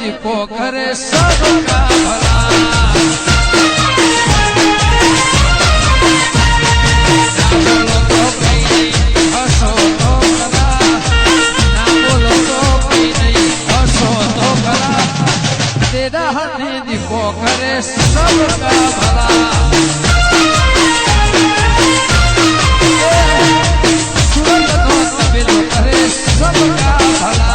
दीपो करे सबका भला ना बोलो तो कहीं नहीं हंसो तो भला ना बोलो तो कहीं नहीं हंसो तो भला तेरा हनी दीपो करे सबका भला सूरत तो तबेलो करे सबका भला